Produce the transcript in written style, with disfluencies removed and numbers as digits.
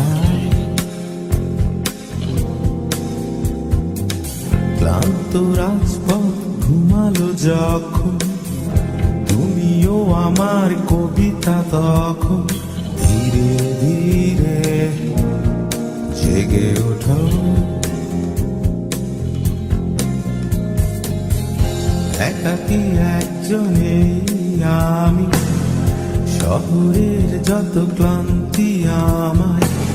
যায়। ক্লান্ত রাজপথ ঘুমালো যখন, তুমিও আমার কবিতা তখন ধীরে ধীরে জেগে ওঠো। একাকী একজনে আমি, শহরের যত ক্লান্তি আমায়